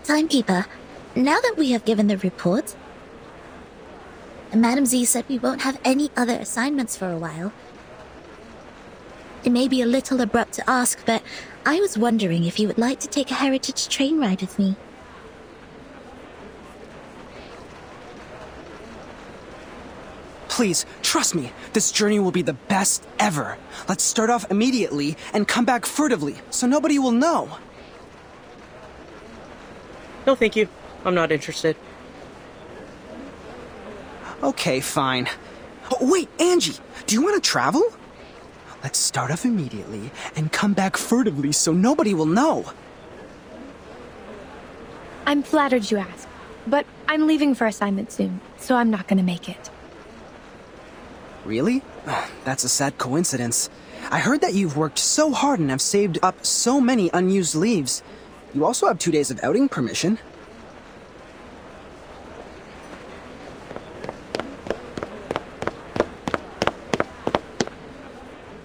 Timekeeper, now that we have given the report, Madam Z said we won't have any other assignments for a while. It may be a little abrupt to ask, but I was wondering if you would like to take a heritage train ride with me. Please, trust me, this journey will be the best ever. Let's start off immediately and come back furtively, so nobody will know. No, thank you. I'm not interested. Okay, fine. Oh, wait, Angie, do you want to travel? Let's start off immediately and come back furtively so nobody will know. I'm flattered you asked, but I'm leaving for assignment soon, so I'm not gonna make it. Really? That's a sad coincidence. I heard that you've worked so hard and have saved up so many unused leaves. You also have 2 days of outing permission.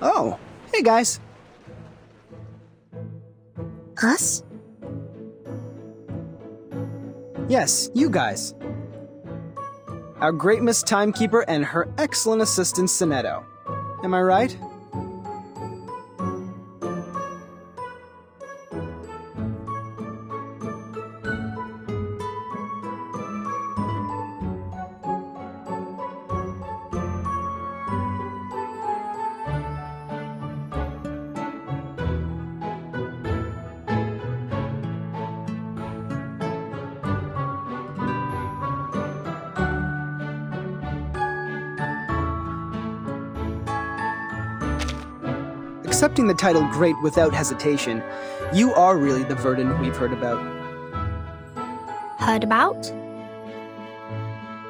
Oh, hey guys. Us? Yes, you guys. Our great Miss Timekeeper and her excellent assistant, Sonetto. Am I right? Accepting the title Great without hesitation, you are really the Verdant we've heard about. Heard about?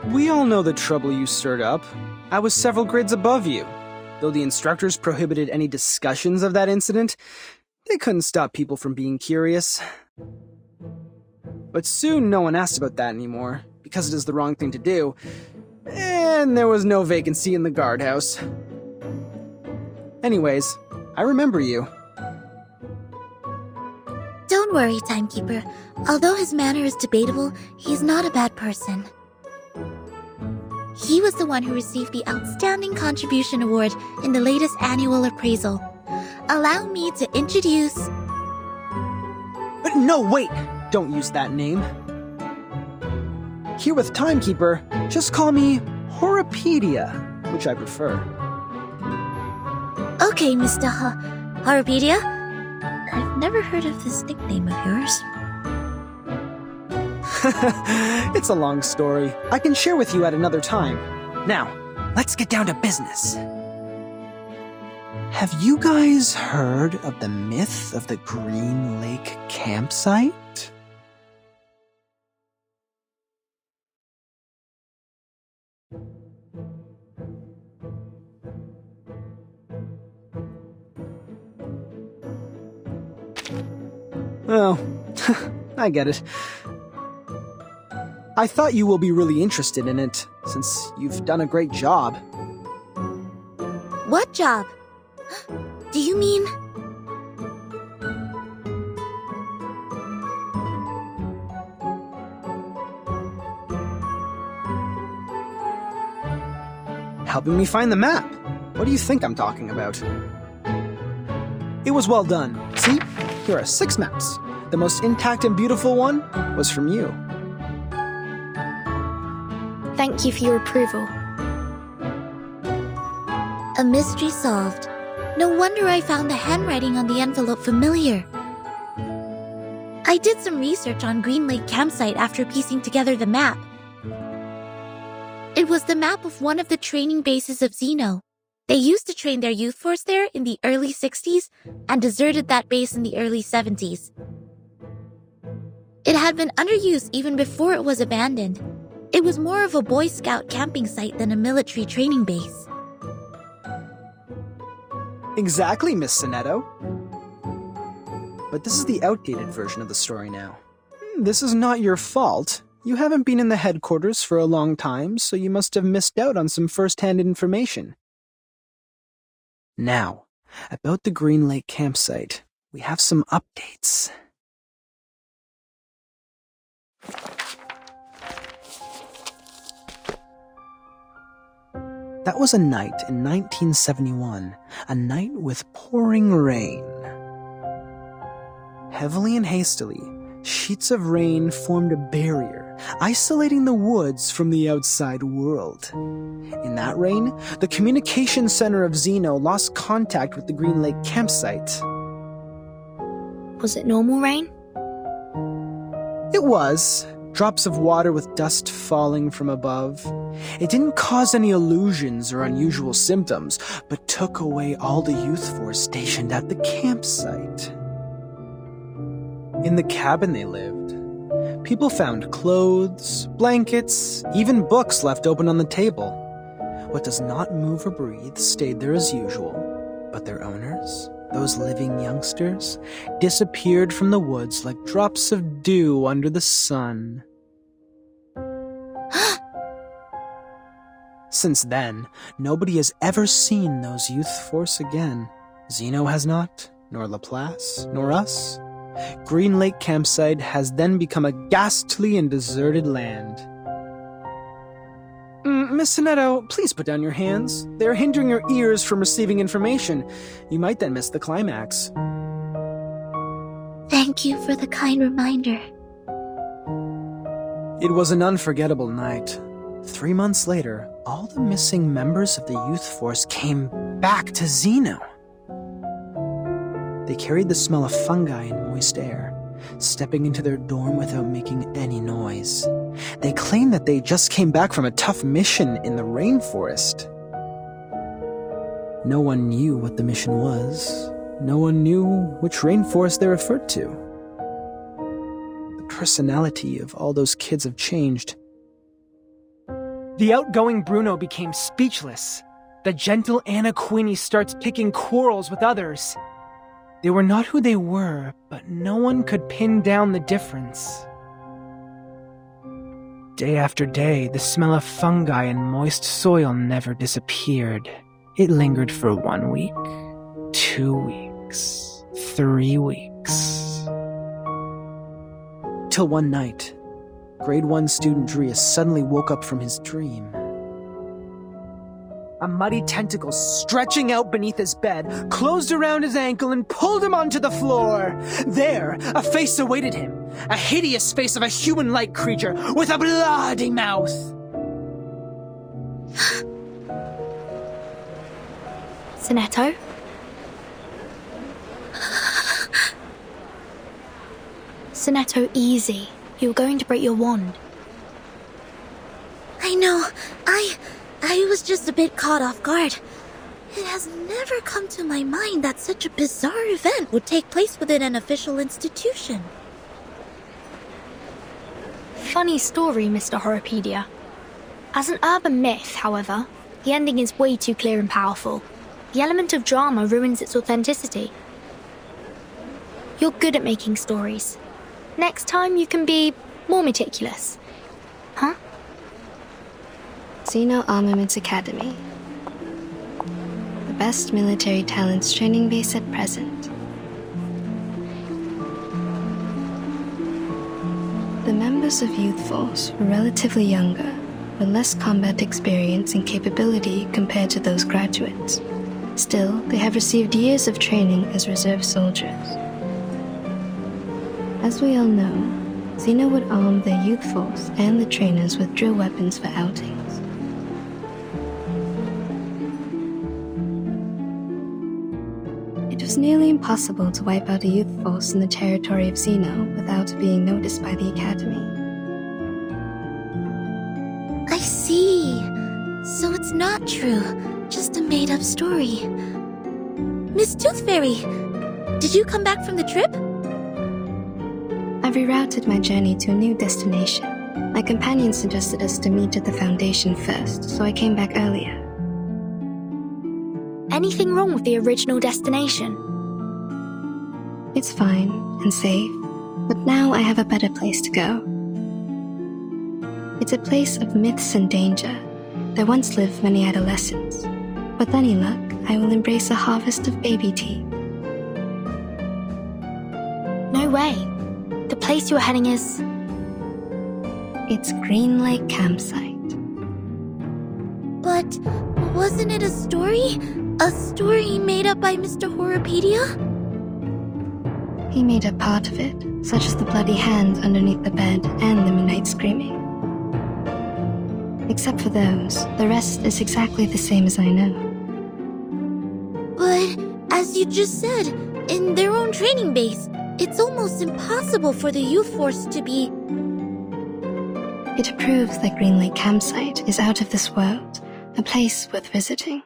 We all know the trouble you stirred up. I was several grades above you. Though the instructors prohibited any discussions of that incident, they couldn't stop people from being curious. But soon no one asked about that anymore, because it is the wrong thing to do, and there was no vacancy in the guardhouse. Anyways, I remember you. Don't worry, Timekeeper. Although his manner is debatable, he's not a bad person. He was the one who received the Outstanding Contribution Award in the latest annual appraisal. Allow me to introduce... No, wait! Don't use that name. Here with Timekeeper, just call me Horopedia, which I prefer. Okay, Mr. Horopedia. I've never heard of this nickname of yours. It's a long story. I can share with you at another time. Now, let's get down to business. Have you guys heard of the myth of the Greenlake campsite? Oh, I get it. I thought you will be really interested in it, since you've done a great job. What job? Do you mean... Helping me find the map. What do you think I'm talking about? It was well done. See? Here are 6 maps. The most intact and beautiful one was from you. Thank you for your approval. A mystery solved. No wonder I found the handwriting on the envelope familiar. I did some research on Greenlake campsite after piecing together the map. It was the map of one of the training bases of Xeno. They used to train their youth force there in the early 60s and deserted that base in the early 70s. It had been underused even before it was abandoned. It was more of a Boy Scout camping site than a military training base. Exactly, Miss Sonetto. But this is the outdated version of the story now. This is not your fault. You haven't been in the headquarters for a long time, so you must have missed out on some first-hand information. Now, about the Greenlake campsite, we have some updates. That was a night in 1971, a night with pouring rain. Heavily and hastily, sheets of rain formed a barrier, isolating the woods from the outside world. In that rain, the communication center of Zeno lost contact with the Greenlake campsite. Was it normal rain? It was. Drops of water with dust falling from above. It didn't cause any illusions or unusual symptoms, but took away all the youth force stationed at the campsite. In the cabin they lived, people found clothes, blankets, even books left open on the table. What does not move or breathe stayed there as usual, but their owners, those living youngsters, disappeared from the woods like drops of dew under the sun. Since then, nobody has ever seen those youth force again. Zeno has not, nor Laplace, nor us. Greenlake campsite has then become a ghastly and deserted land. Miss Sonetto, please put down your hands. They are hindering your ears from receiving information. You might then miss the climax. Thank you for the kind reminder. It was an unforgettable night. 3 months later, all the missing members of the youth force came back to Zeno. They carried the smell of fungi and moist air, stepping into their dorm without making any noise. They claimed that they just came back from a tough mission in the rainforest. No one knew what the mission was. No one knew which rainforest they referred to. The personality of all those kids have changed. The outgoing Bruno became speechless. The gentle Anna Queenie starts picking quarrels with others. They were not who they were, but no one could pin down the difference. Day after day, the smell of fungi and moist soil never disappeared. It lingered for 1 week, 2 weeks, 3 weeks. Till one night, Grade 1 student Dries suddenly woke up from his dream. A muddy tentacle stretching out beneath his bed closed around his ankle and pulled him onto the floor. There, a face awaited him. A hideous face of a human-like creature with a bloody mouth. Sonetto? Sonetto, easy. You're going to break your wand. I know. I was just a bit caught off guard. It has never come to my mind that such a bizarre event would take place within an official institution. Funny story, Mr. Horropedia. As an urban myth, however, the ending is way too clear and powerful. The element of drama ruins its authenticity. You're good at making stories. Next time you can be more meticulous. Huh? Zeno Armaments Academy. The best military talents training base at present. The members of Youth Force were relatively younger, with less combat experience and capability compared to those graduates. Still, they have received years of training as reserve soldiers. As we all know, Zeno would arm their youth force and the trainers with drill weapons for outings. It was nearly impossible to wipe out a youth force in the territory of Zeno without being noticed by the Academy. I see. So it's not true, just a made-up story. Miss Tooth Fairy, did you come back from the trip? I rerouted my journey to a new destination. My companion suggested us to meet at the Foundation first, so I came back earlier. Anything wrong with the original destination? It's fine and safe, but now I have a better place to go. It's a place of myths and danger. There once lived many adolescents. With any luck, I will embrace a harvest of baby tea. No way. The place you're heading is... It's Greenlake campsite. But wasn't it a story? A story made up by Mr. Horrorpedia? He made up part of it, such as the bloody hand underneath the bed and the midnight screaming. Except for those, the rest is exactly the same as I know. But, as you just said, in their own training base, it's almost impossible for the youth force to be... It proves that Greenlake campsite is out of this world, a place worth visiting.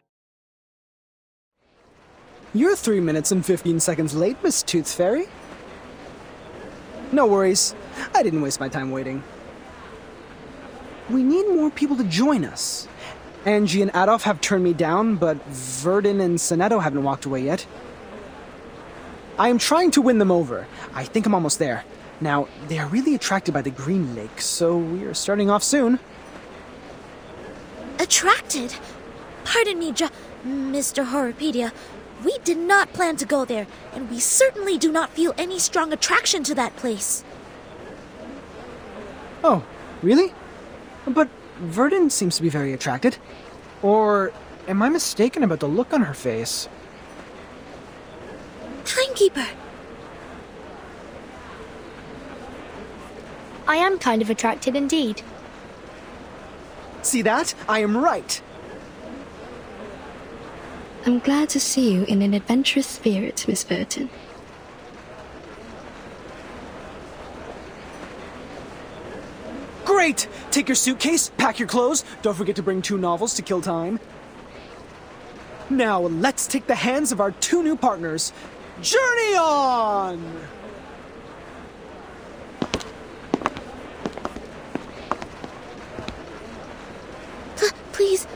You're 3 minutes and 15 seconds late, Miss Tooth Fairy. No worries. I didn't waste my time waiting. We need more people to join us. Angie and Adolf have turned me down, but Verdun and Sonetto haven't walked away yet. I am trying to win them over. I think I'm almost there. Now, they are really attracted by the Greenlake, so we are starting off soon. Attracted? Pardon me, Mr. Horrorpedia. We did not plan to go there, and we certainly do not feel any strong attraction to that place. Oh, really? But Verdun seems to be very attracted. Or am I mistaken about the look on her face? Timekeeper! I am kind of attracted indeed. See that? I am right. I'm glad to see you in an adventurous spirit, Miss Verdun. Great! Take your suitcase, pack your clothes, don't forget to bring 2 novels to kill time. Now, let's take the hands of our 2 new partners. Journey on! Please,